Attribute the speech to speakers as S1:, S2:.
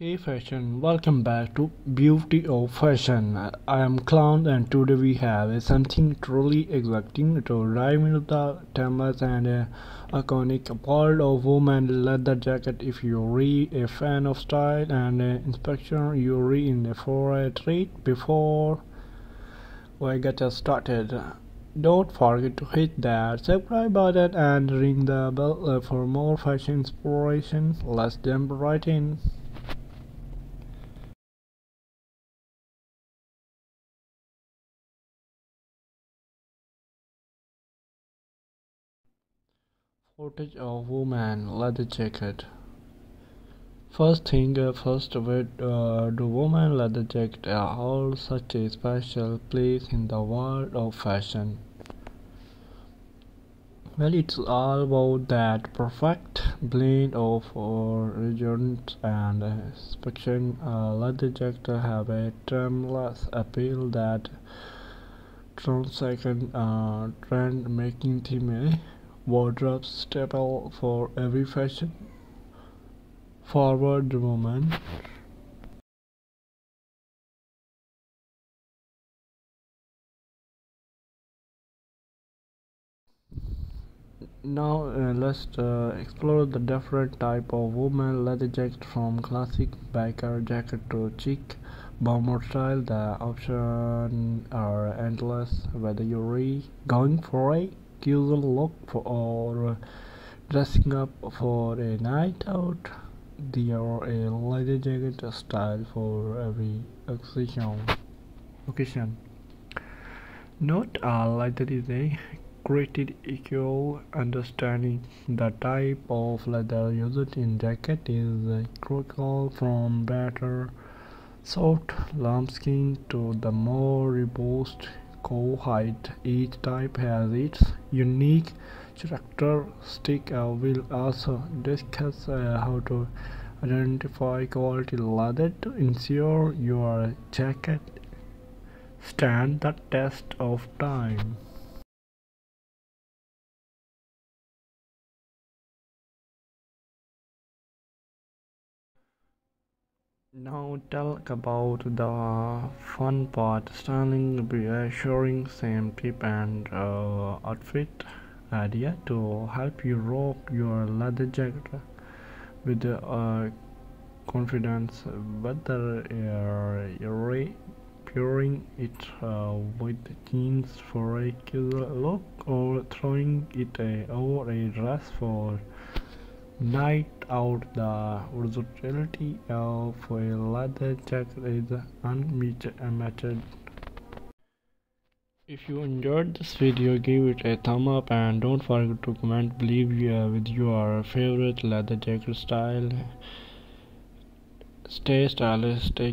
S1: Hey fashion, welcome back to Beauty of Fashion. I am Clown and today we have something truly exciting to dive into the timeless and iconic world of women leather jacket. If you're a fan of style and inspection, you're in for a treat. Before we get us started, don't forget to hit that subscribe button and ring the bell for more fashion inspiration. Let's jump right in. Footage of woman leather jacket. First, where do women leather jacket hold such a special place in the world of fashion? Well, it's all about that perfect blend of resilience and inspection. Leather jacket have a timeless appeal that transcends trend, making them a wardrobe staple for every fashion forward woman. Now let's explore the different type of women leather jacket, from classic biker jacket to chic bomber style. The options are endless, whether you're going for a casual look or dressing up for a night out. There are a leather jacket style for every occasion. Not all leather is a created equal. Understanding the type of leather used in jacket is critical, from better soft lambskin to the more robust cowhide. Each type has its unique characteristic. We'll also discuss how to identify quality leather to ensure your jacket stand the test of time. Now talk about the fun part, styling, reassuring same tip and outfit idea to help you rock your leather jacket with confidence, whether you're pairing it with jeans for a casual look or throwing it over a dress for night out. The versatility of a leather jacket is unmatched. If you enjoyed this video, give it a thumb up and don't forget to comment below with your favorite leather jacket style. Stay stylish, stay